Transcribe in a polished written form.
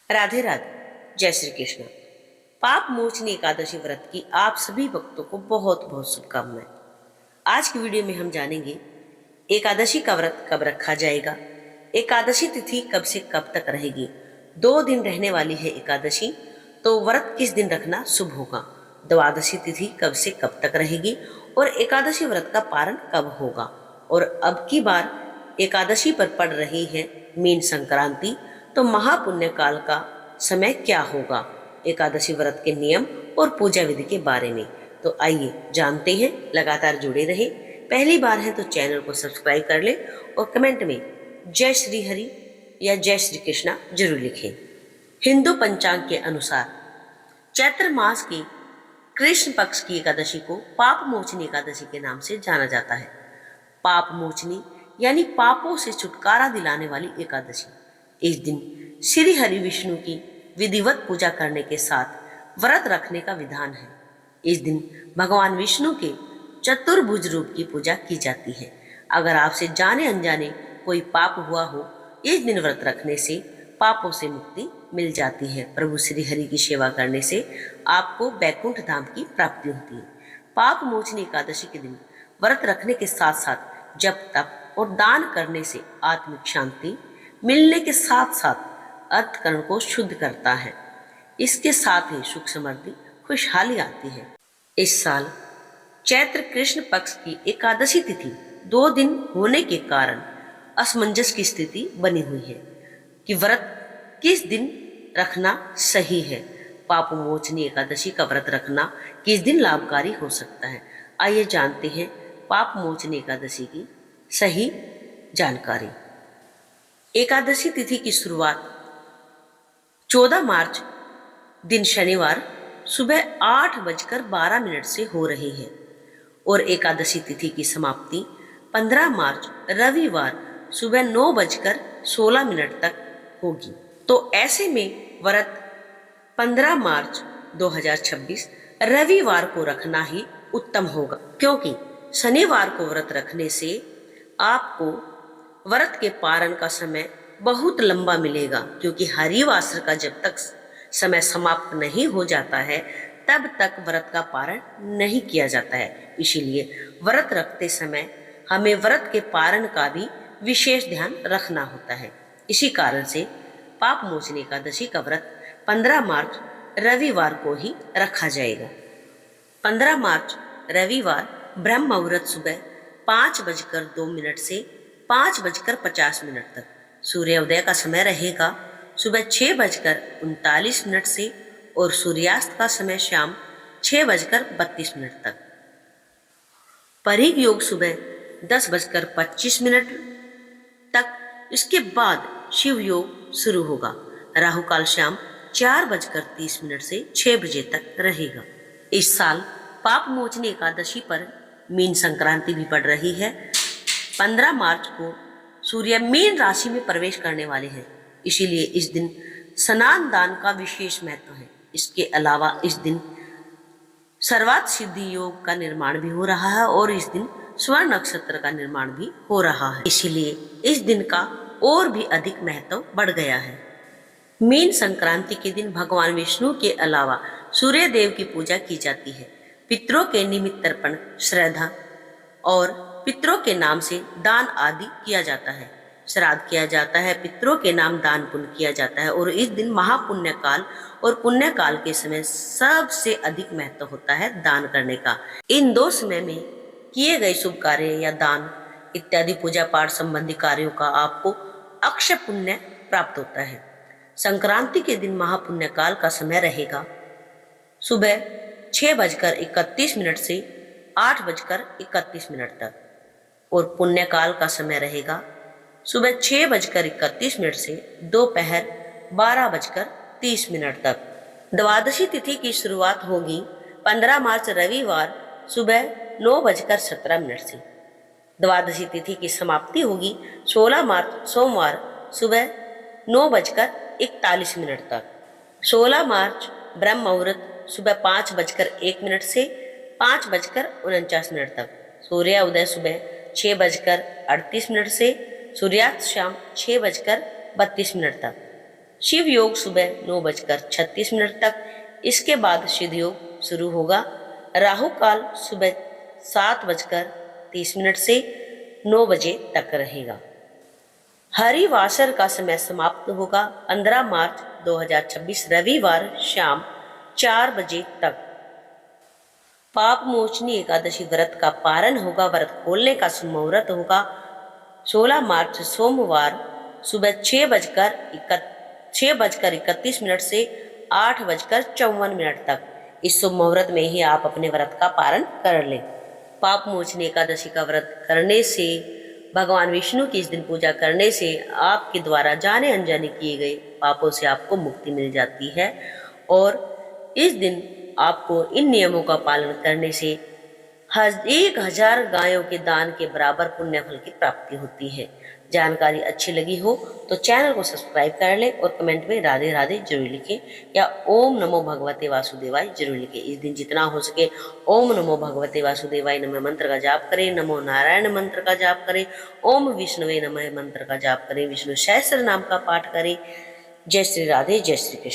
राधे राधे, जय श्री कृष्ण। पाप मोचनी एकादशी व्रत की आप सभी भक्तों को बहुत बहुत शुभकामनाएं। आज की वीडियो में हम जानेंगे एकादशी का व्रत कब रखा जाएगा, एकादशी तिथि कब से कब तक रहेगी, 2 दिन रहने वाली है एकादशी, तो व्रत किस दिन रखना शुभ होगा, द्वादशी तिथि कब से कब तक रहेगी और एकादशी व्रत का पारण कब होगा। और अब की बार एकादशी पर पड़ रही है मीन संक्रांति, तो महापुण्य काल का समय क्या होगा, एकादशी व्रत के नियम और पूजा विधि के बारे में। तो आइए जानते हैं, लगातार जुड़े रहें। पहली बार है तो चैनल को सब्सक्राइब कर लें और कमेंट में जय श्री हरि या जय श्री कृष्णा जरूर लिखें। हिंदू पंचांग के अनुसार चैत्र मास की कृष्ण पक्ष की एकादशी को पाप मोचनी एकादशी के नाम से जाना जाता है। पाप मोचनी यानी पापों से छुटकारा दिलाने वाली एकादशी। इस दिन श्री हरि विष्णु की विधिवत पूजा करने के साथ व्रत रखने का विधान है। इस दिन भगवान विष्णु के चतुर्भुज रूप की पूजा की जाती है। अगर आपसे जाने अनजाने कोई पाप हुआ हो, इस दिन व्रत रखने से पापों से मुक्ति मिल जाती है। प्रभु श्री हरि की सेवा करने से आपको बैकुंठ धाम की प्राप्ति होती है। पाप मोचनी एकादशी के दिन व्रत रखने के साथ साथ जप तप और दान करने से आत्मिक शांति मिलने के साथ साथ अंतकरण को शुद्ध करता है। इसके साथ ही सुख समृद्धि खुशहाली आती है। इस साल चैत्र कृष्ण पक्ष की एकादशी तिथि 2 दिन होने के कारण असमंजस की स्थिति बनी हुई है कि व्रत किस दिन रखना सही है। पाप मोचनी एकादशी का व्रत रखना किस दिन लाभकारी हो सकता है, आइए जानते हैं पाप मोचनी एकादशी की सही जानकारी। एकादशी तिथि की शुरुआत 14 मार्च दिन शनिवार सुबह 8:12 से हो रही है और एकादशी तिथि की समाप्ति 15 मार्च रविवार सुबह 9:16 तक होगी। तो ऐसे में व्रत 15 मार्च 2026 रविवार को रखना ही उत्तम होगा, क्योंकि शनिवार को व्रत रखने से आपको व्रत के पारण का समय बहुत लंबा मिलेगा, क्योंकि हरिवासर का जब तक समय समाप्त नहीं हो जाता है तब तक व्रत का पारण नहीं किया जाता है। इसीलिए व्रत रखते समय हमें व्रत के पारण का भी विशेष ध्यान रखना होता है। इसी कारण से पाप मोचनी एकादशी का व्रत 15 मार्च रविवार को ही रखा जाएगा। 15 मार्च रविवार ब्रह्म मुहूर्त सुबह 5:02 से 5:50 तक, सूर्योदय का समय रहेगा सुबह 6:39 से और सूर्यास्त का समय शाम 6:32 तक। परिग योग सुबह 10:25 तक, इसके बाद शिव योग शुरू होगा। राहु काल शाम 4:30 से 6 बजे तक रहेगा। इस साल पाप मोचनी एकादशी पर मीन संक्रांति भी पड़ रही है। 15 मार्च को सूर्य मीन राशि में प्रवेश करने वाले हैं, इसीलिए इस दिन स्नान दान का विशेष महत्व है। इसके अलावा इस दिन सर्वार्थ सिद्धि योग का निर्माण भी हो रहा है और इस दिन स्वर्ण नक्षत्र का निर्माण भी हो रहा है, इसीलिए इस दिन का और भी अधिक महत्व बढ़ गया है। मीन संक्रांति के दिन भगवान विष्णु के अलावा सूर्य देव की पूजा की जाती है। पितरों के निमित्त तर्पण, श्रद्धा और पितरों के नाम से दान आदि किया जाता है। श्राद्ध किया जाता है, पितरों के नाम दान पुण्य किया जाता है और इस दिन महापुण्य काल और पुण्य काल के समय सबसे अधिक महत्व होता है दान करने का। इन 2 समय में किए गए शुभ कार्य या दान इत्यादि पूजा पाठ संबंधी कार्यों का आपको अक्षय पुण्य प्राप्त होता है। संक्रांति के दिन महापुण्य काल का समय रहेगा सुबह 6:31 से 8:31 तक और पुण्य काल का समय रहेगा सुबह 6:31 से दोपहर 12:30 तक। द्वादशी तिथि की शुरुआत होगी 15 मार्च रविवार सुबह 9:17 से। द्वादशी तिथि की समाप्ति होगी 16 मार्च सोमवार सुबह 9:41 तक। 16 मार्च ब्रह्म मुहूर्त सुबह 5:01 से 5:49 तक। सूर्योदय सुबह 6:38 से सूर्यास्त शाम 6:32 तक। शिव योग सुबह 9:36 तक, इसके बाद सिद्ध योग शुरू होगा। राहु काल सुबह 7:30 से 9 बजे तक रहेगा। हरिवासर का समय समाप्त होगा 15 मार्च 2026 रविवार शाम 4 बजे तक। पाप मोचनी एकादशी व्रत का पारण होगा। व्रत खोलने का शुभ मुहूर्त होगा 16 मार्च सोमवार सुबह 6:31 से 8:54 तक। इस शुभ मुहूर्त में ही आप अपने व्रत का पारण कर लें। पाप मोचनी एकादशी का व्रत करने से, भगवान विष्णु की इस दिन पूजा करने से आपके द्वारा जाने अनजाने किए गए पापों से आपको मुक्ति मिल जाती है और इस दिन आपको इन नियमों का पालन करने से 1000 गायों के दान के बराबर पुण्य फल की प्राप्ति होती है। जानकारी अच्छी लगी हो तो चैनल को सब्सक्राइब कर लें और कमेंट में राधे राधे जरूर लिखें या ओम नमो भगवते वासुदेवाय जरूर लिखें। इस दिन जितना हो सके ओम नमो भगवते वासुदेवाय नमः मंत्र का जाप करें, नमो नारायण मंत्र का जाप करें, ओम विष्णुवे नमः मंत्र का जाप करें, विष्णु सहस्त्र नाम का पाठ करें। जय श्री राधे, जय श्री कृष्ण।